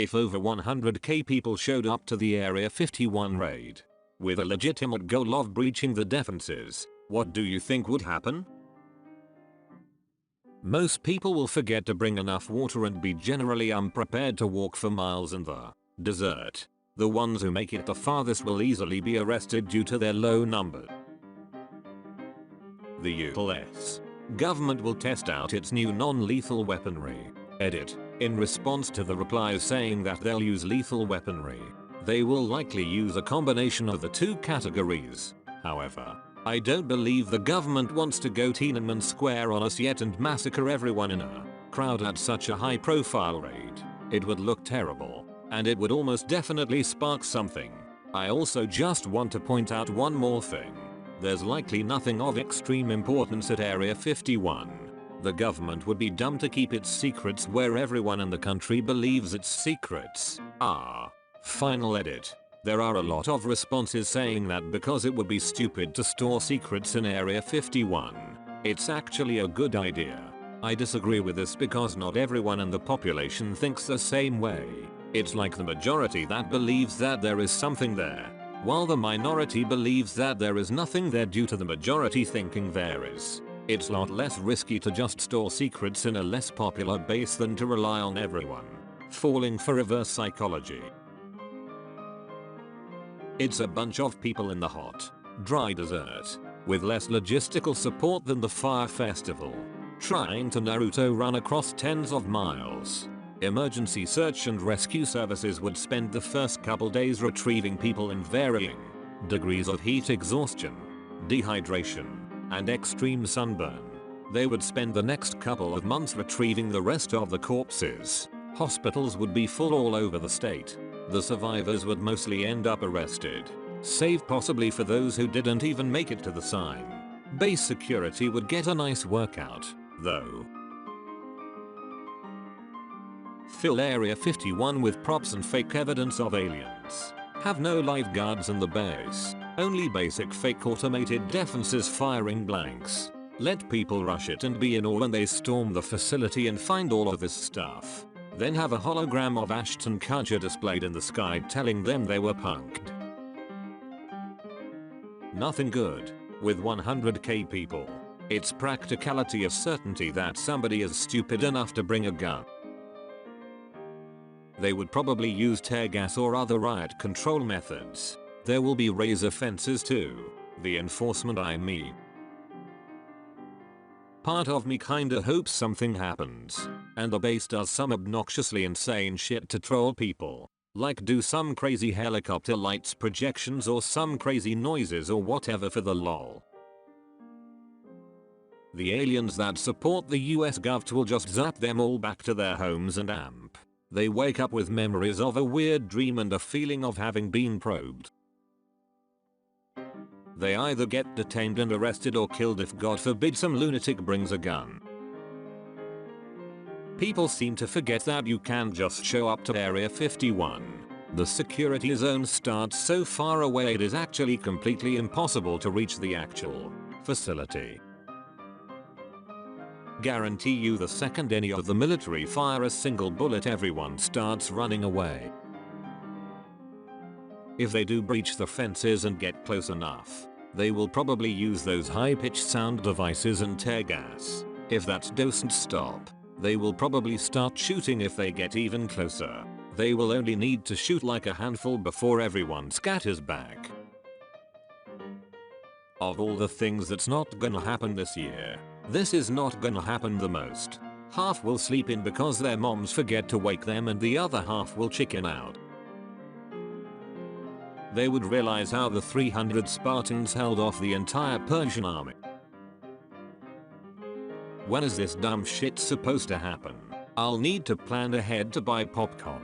If over 100k people showed up to the Area 51 raid with a legitimate goal of breaching the defenses, what do you think would happen? Most people will forget to bring enough water and be generally unprepared to walk for miles in the desert. The ones who make it the farthest will easily be arrested due to their low number. The US government will test out its new non-lethal weaponry. Edit. In response to the replies saying that they'll use lethal weaponry, they will likely use a combination of the two categories. However, I don't believe the government wants to go Tiananmen Square on us yet and massacre everyone in a crowd at such a high-profile raid. It would look terrible, and it would almost definitely spark something. I also just want to point out one more thing. There's likely nothing of extreme importance at Area 51. The government would be dumb to keep its secrets where everyone in the country believes its secrets are. Final edit. There are a lot of responses saying that because it would be stupid to store secrets in Area 51, it's actually a good idea. I disagree with this because not everyone in the population thinks the same way. It's like the majority that believes that there is something there, while the minority believes that there is nothing there due to the majority thinking there is. It's a lot less risky to just store secrets in a less popular base than to rely on everyone falling for reverse psychology. It's a bunch of people in the hot, dry desert, with less logistical support than the Fire Festival, trying to Naruto run across tens of miles. Emergency search and rescue services would spend the first couple days retrieving people in varying degrees of heat exhaustion, dehydration, and extreme sunburn. They would spend the next couple of months retrieving the rest of the corpses. Hospitals would be full all over the state. The survivors would mostly end up arrested, save possibly for those who didn't even make it to the sign. Base security would get a nice workout, though. Fill Area 51 with props and fake evidence of aliens. Have no lifeguards in the base. Only basic fake automated defenses firing blanks. Let people rush it and be in awe when they storm the facility and find all of this stuff. Then have a hologram of Ashton Kutcher displayed in the sky telling them they were punked. Nothing good. With 100k people, it's practicality of certainty that somebody is stupid enough to bring a gun. They would probably use tear gas or other riot control methods. There will be razor fences too. The enforcement I mean. Part of me kinda hopes something happens, and the base does some obnoxiously insane shit to troll people. Like do some crazy helicopter lights projections or some crazy noises or whatever for the lol. The aliens that support the US Gov will just zap them all back to their homes and amp. They wake up with memories of a weird dream and a feeling of having been probed. They either get detained and arrested or killed if God forbid some lunatic brings a gun. People seem to forget that you can't just show up to Area 51. The security zone starts so far away it is actually completely impossible to reach the actual facility. Guarantee you the second any of the military fire a single bullet everyone starts running away. If they do breach the fences and get close enough, they will probably use those high-pitched sound devices and tear gas. If that doesn't stop, they will probably start shooting if they get even closer. They will only need to shoot like a handful before everyone scatters back. Of all the things that's not gonna happen this year, this is not gonna happen the most. Half will sleep in because their moms forget to wake them and the other half will chicken out. They would realize how the 300 Spartans held off the entire Persian army. When is this dumb shit supposed to happen? I'll need to plan ahead to buy popcorn.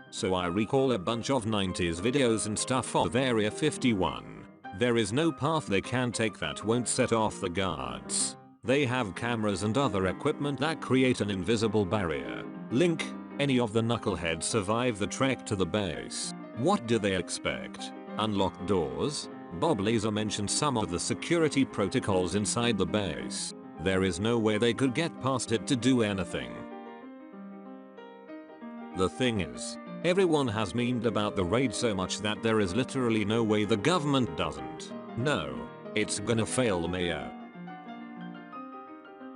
So I recall a bunch of 90s videos and stuff of Area 51. There is no path they can take that won't set off the guards. They have cameras and other equipment that create an invisible barrier. Link. Any of the knuckleheads survive the trek to the base. What do they expect? Unlocked doors? Bob Laser mentioned some of the security protocols inside the base. There is no way they could get past it to do anything. The thing is, everyone has memed about the raid so much that there is literally no way the government doesn't. No, it's gonna fail Mayo.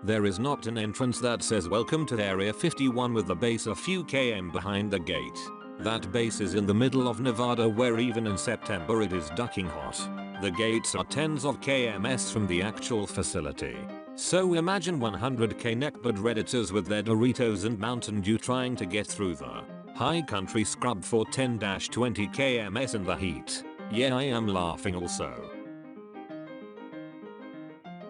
There is not an entrance that says welcome to Area 51 with the base a few km behind the gate. That base is in the middle of Nevada where even in September it is ducking hot. The gates are tens of kms from the actual facility. So imagine 100k neckbeard redditors with their Doritos and Mountain Dew trying to get through the high country scrub for 10-20 kms in the heat. Yeah, I am laughing also.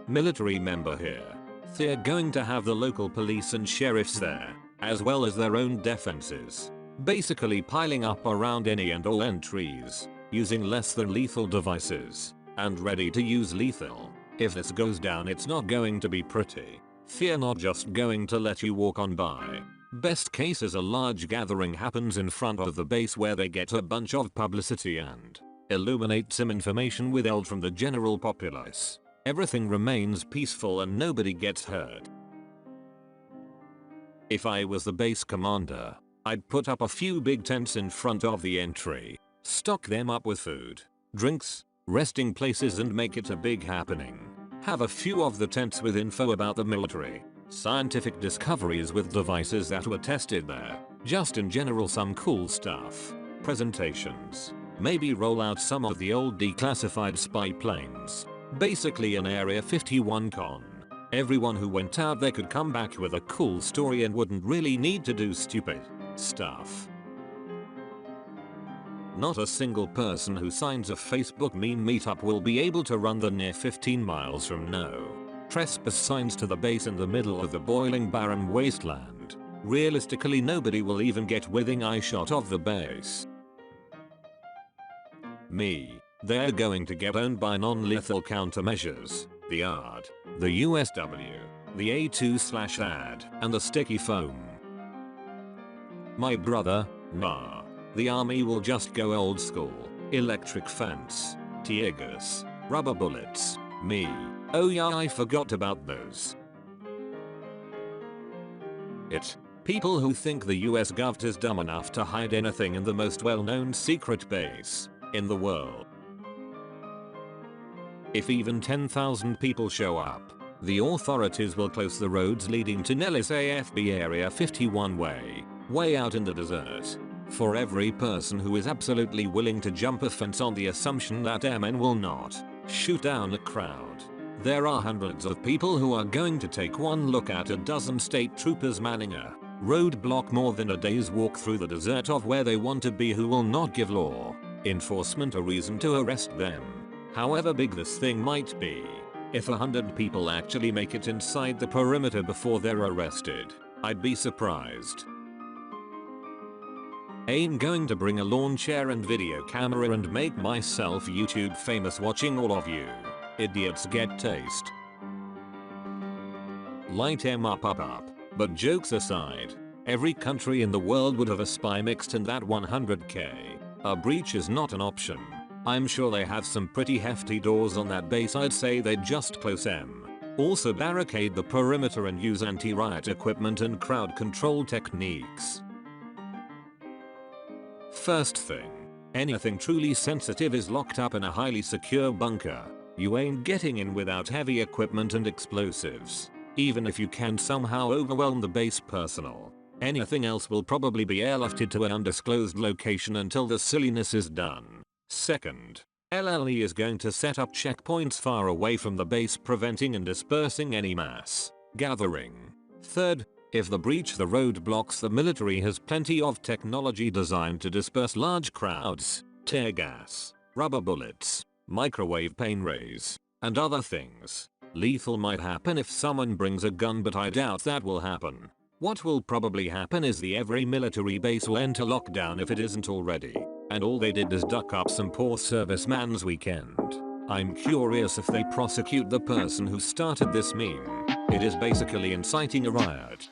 Military member here. They're going to have the local police and sheriffs there, as well as their own defenses. Basically piling up around any and all entries, using less than lethal devices, and ready to use lethal. If this goes down it's not going to be pretty. Fear not just going to let you walk on by. Best case is a large gathering happens in front of the base where they get a bunch of publicity and illuminate some information withheld from the general populace. Everything remains peaceful and nobody gets hurt. If I was the base commander, I'd put up a few big tents in front of the entry, stock them up with food, drinks, resting places and make it a big happening. Have a few of the tents with info about the military, scientific discoveries with devices that were tested there, just in general some cool stuff, presentations, maybe roll out some of the old declassified spy planes. Basically an Area 51 con. Everyone who went out there could come back with a cool story and wouldn't really need to do stupid stuff. Not a single person who signs a Facebook meme meetup will be able to run the near 15 miles from no trespass signs to the base in the middle of the boiling barren wasteland. Realistically nobody will even get within eye shot of the base. They're going to get owned by non-lethal countermeasures, the ARD, the USW, the A2/AD, and the sticky foam. My brother, nah. The army will just go old school, electric fence, tear gas, rubber bullets, oh yeah I forgot about those. People who think the US Gov is dumb enough to hide anything in the most well-known secret base in the world. If even 10,000 people show up, the authorities will close the roads leading to Nellis AFB Area 51 way out in the desert. For every person who is absolutely willing to jump a fence on the assumption that airmen will not shoot down a crowd, there are hundreds of people who are going to take one look at a dozen state troopers manning a roadblock more than a day's walk through the desert of where they want to be who will not give law enforcement a reason to arrest them. However big this thing might be, if 100 people actually make it inside the perimeter before they're arrested, I'd be surprised. I'm going to bring a lawn chair and video camera and make myself YouTube famous watching all of you idiots get taste. Light em up. But jokes aside, every country in the world would have a spy mixed in that 100k. A breach is not an option. I'm sure they have some pretty hefty doors on that base. I'd say they'd just close them. Also barricade the perimeter and use anti-riot equipment and crowd control techniques. First thing, anything truly sensitive is locked up in a highly secure bunker. You ain't getting in without heavy equipment and explosives. Even if you can somehow overwhelm the base personnel, anything else will probably be airlifted to an undisclosed location until the silliness is done. Second, LLE is going to set up checkpoints far away from the base preventing and dispersing any mass gathering. Third, if the breach the roadblocks, the military has plenty of technology designed to disperse large crowds, tear gas, rubber bullets, microwave pain rays, and other things. Lethal might happen if someone brings a gun, but I doubt that will happen. What will probably happen is every military base will enter lockdown if it isn't already, and all they did is duck up some poor serviceman's weekend. I'm curious if they prosecute the person who started this meme. It is basically inciting a riot.